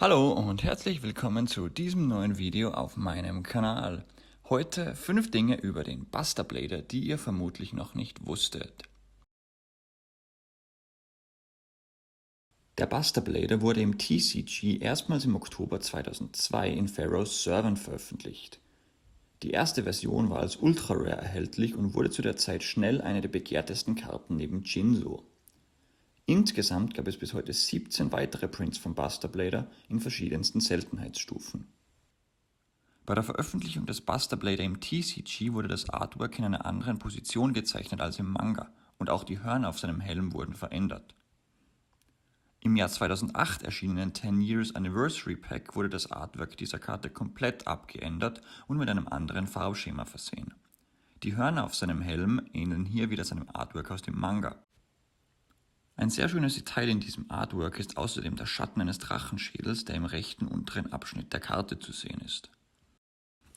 Hallo und herzlich willkommen zu diesem neuen Video auf meinem Kanal. Heute 5 Dinge über den Buster Blader, die ihr vermutlich noch nicht wusstet. Der Buster Blader wurde im TCG erstmals im Oktober 2002 in Pharaoh's Servant veröffentlicht. Die erste Version war als Ultra Rare erhältlich und wurde zu der Zeit schnell eine der begehrtesten Karten neben Jinzo. Insgesamt gab es bis heute 17 weitere Prints von Buster Blader in verschiedensten Seltenheitsstufen. Bei der Veröffentlichung des Buster Blader im TCG wurde das Artwork in einer anderen Position gezeichnet als im Manga und auch die Hörner auf seinem Helm wurden verändert. Im Jahr 2008 erschienenen 10 Years Anniversary Pack wurde das Artwork dieser Karte komplett abgeändert und mit einem anderen Farbschema versehen. Die Hörner auf seinem Helm ähneln hier wieder seinem Artwork aus dem Manga. Ein sehr schönes Detail in diesem Artwork ist außerdem der Schatten eines Drachenschädels, der im rechten unteren Abschnitt der Karte zu sehen ist.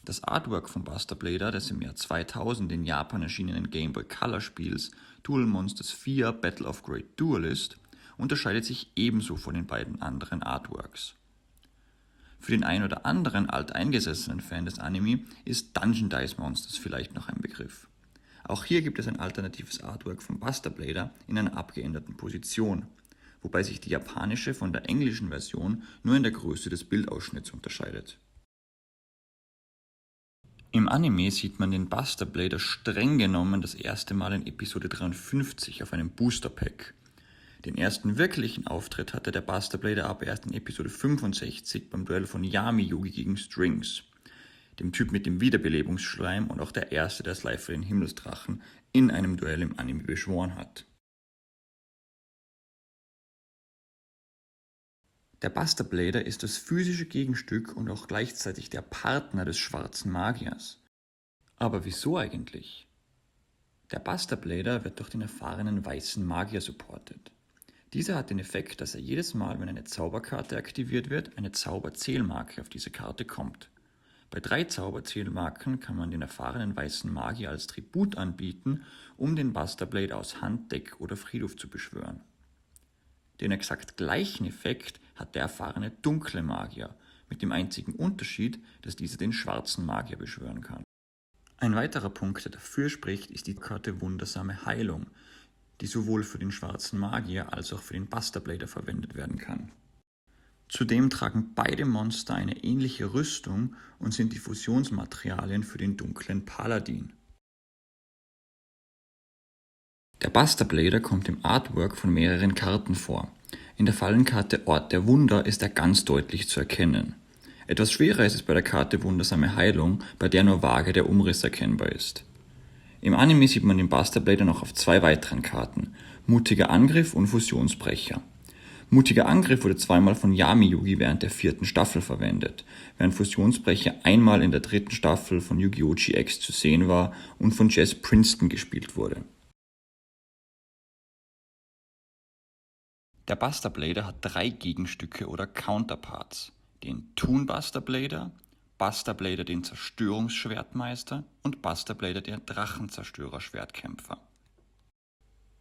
Das Artwork von Buster Blader des im Jahr 2000 in Japan erschienenen Game Boy Color Spiels Duel Monsters 4 Battle of Great Duelist unterscheidet sich ebenso von den beiden anderen Artworks. Für den ein oder anderen alteingesessenen Fan des Anime ist Dungeon Dice Monsters vielleicht noch ein Begriff. Auch hier gibt es ein alternatives Artwork von Buster Blader in einer abgeänderten Position, wobei sich die japanische von der englischen Version nur in der Größe des Bildausschnitts unterscheidet. Im Anime sieht man den Buster Blader streng genommen das erste Mal in Episode 53 auf einem Booster Pack. Den ersten wirklichen Auftritt hatte der Buster Blader aber erst in Episode 65 beim Duell von Yami Yugi gegen Strings, dem Typ mit dem Wiederbelebungsschleim und auch der erste, der Slifer den Himmelsdrachen in einem Duell im Anime beschworen hat. Der Buster Blader ist das physische Gegenstück und auch gleichzeitig der Partner des schwarzen Magiers. Aber wieso eigentlich? Der Buster Blader wird durch den erfahrenen weißen Magier supportet. Dieser hat den Effekt, dass er jedes Mal, wenn eine Zauberkarte aktiviert wird, eine Zauberzählmarke auf diese Karte kommt. Bei 3 Zauberzählmarken kann man den erfahrenen weißen Magier als Tribut anbieten, um den Buster Blader aus Hand, Deck oder Friedhof zu beschwören. Den exakt gleichen Effekt hat der erfahrene dunkle Magier, mit dem einzigen Unterschied, dass dieser den schwarzen Magier beschwören kann. Ein weiterer Punkt, der dafür spricht, ist die Karte Wundersame Heilung, die sowohl für den schwarzen Magier als auch für den Buster Blader verwendet werden kann. Zudem tragen beide Monster eine ähnliche Rüstung und sind die Fusionsmaterialien für den dunklen Paladin. Der Buster Blader kommt im Artwork von mehreren Karten vor. In der Fallenkarte Ort der Wunder ist er ganz deutlich zu erkennen. Etwas schwerer ist es bei der Karte Wundersame Heilung, bei der nur vage der Umriss erkennbar ist. Im Anime sieht man den Buster Blader noch auf 2 weiteren Karten, Mutiger Angriff und Fusionsbrecher. Mutiger Angriff wurde zweimal von Yami Yugi während der 4. Staffel verwendet, während Fusionsbrecher einmal in der 3. Staffel von Yu-Gi-Oh! GX zu sehen war und von Jess Princeton gespielt wurde. Der Buster Blader hat 3 Gegenstücke oder Counterparts, den Toon Buster Blader den Zerstörungsschwertmeister und Buster Blader den Drachenzerstörer-Schwertkämpfer.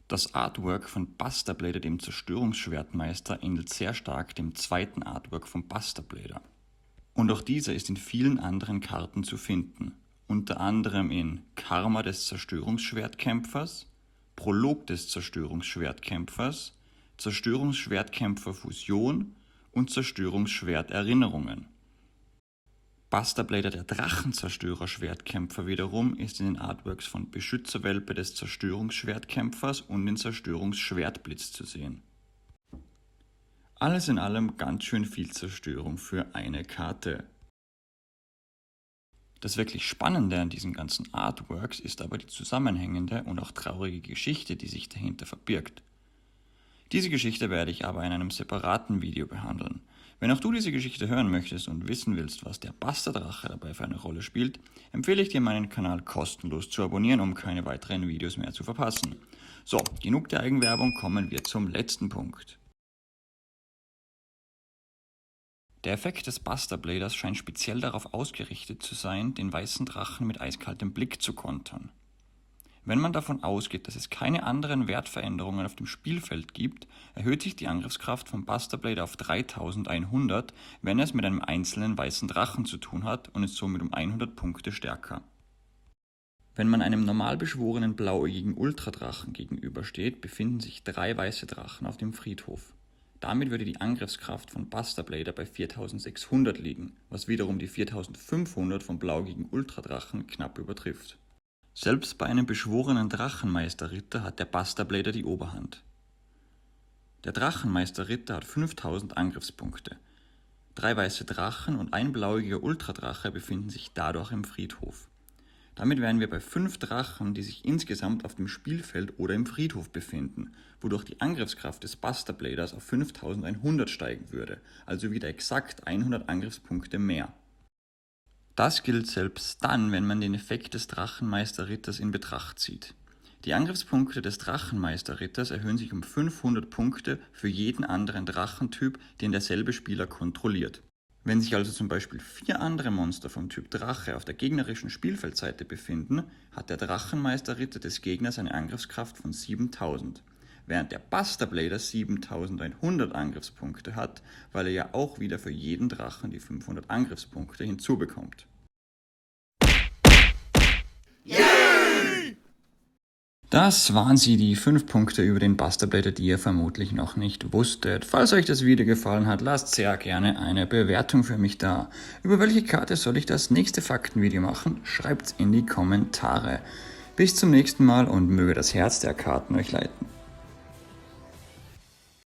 Das Artwork von Buster Blader dem Zerstörungsschwertmeister ähnelt sehr stark dem zweiten Artwork von Buster Blader. Und auch dieser ist in vielen anderen Karten zu finden, unter anderem in Karma des Zerstörungsschwertkämpfers, Prolog des Zerstörungsschwertkämpfers, Zerstörungsschwertkämpfer Fusion und Zerstörungsschwerterinnerungen. Buster Blader der Drachenzerstörer-Schwertkämpfer wiederum ist in den Artworks von Beschützerwelpe des Zerstörungsschwertkämpfers und den Zerstörungsschwertblitz zu sehen. Alles in allem ganz schön viel Zerstörung für eine Karte. Das wirklich Spannende an diesen ganzen Artworks ist aber die zusammenhängende und auch traurige Geschichte, die sich dahinter verbirgt. Diese Geschichte werde ich aber in einem separaten Video behandeln. Wenn auch du diese Geschichte hören möchtest und wissen willst, was der Buster-Drache dabei für eine Rolle spielt, empfehle ich dir, meinen Kanal kostenlos zu abonnieren, um keine weiteren Videos mehr zu verpassen. So, genug der Eigenwerbung, kommen wir zum letzten Punkt. Der Effekt des Buster Bladers scheint speziell darauf ausgerichtet zu sein, den weißen Drachen mit eiskaltem Blick zu kontern. Wenn man davon ausgeht, dass es keine anderen Wertveränderungen auf dem Spielfeld gibt, erhöht sich die Angriffskraft von Buster Blade auf 3100, wenn es mit einem einzelnen weißen Drachen zu tun hat und ist somit um 100 Punkte stärker. Wenn man einem normal beschworenen blauäugigen Ultradrachen gegenübersteht, befinden sich 3 weiße Drachen auf dem Friedhof. Damit würde die Angriffskraft von Buster Blader bei 4600 liegen, was wiederum die 4500 vom blauäugigen Ultradrachen knapp übertrifft. Selbst bei einem beschworenen Drachenmeister-Ritter hat der Buster Blader die Oberhand. Der Drachenmeister-Ritter hat 5000 Angriffspunkte. 3 weiße Drachen und ein blauäugiger Ultradrache befinden sich dadurch im Friedhof. Damit wären wir bei 5 Drachen, die sich insgesamt auf dem Spielfeld oder im Friedhof befinden, wodurch die Angriffskraft des Buster Bladers auf 5100 steigen würde, also wieder exakt 100 Angriffspunkte mehr. Das gilt selbst dann, wenn man den Effekt des Drachenmeister-Ritters in Betracht zieht. Die Angriffspunkte des Drachenmeister-Ritters erhöhen sich um 500 Punkte für jeden anderen Drachentyp, den derselbe Spieler kontrolliert. Wenn sich also zum Beispiel 4 andere Monster vom Typ Drache auf der gegnerischen Spielfeldseite befinden, hat der Drachenmeister-Ritter des Gegners eine Angriffskraft von 7000, während der Buster Blader 7100 Angriffspunkte hat, weil er ja auch wieder für jeden Drachen die 500 Angriffspunkte hinzubekommt. Das waren sie, die 5 Punkte über den Buster Blader, die ihr vermutlich noch nicht wusstet. Falls euch das Video gefallen hat, lasst sehr gerne eine Bewertung für mich da. Über welche Karte soll ich das nächste Faktenvideo machen? Schreibt's in die Kommentare. Bis zum nächsten Mal und möge das Herz der Karten euch leiten.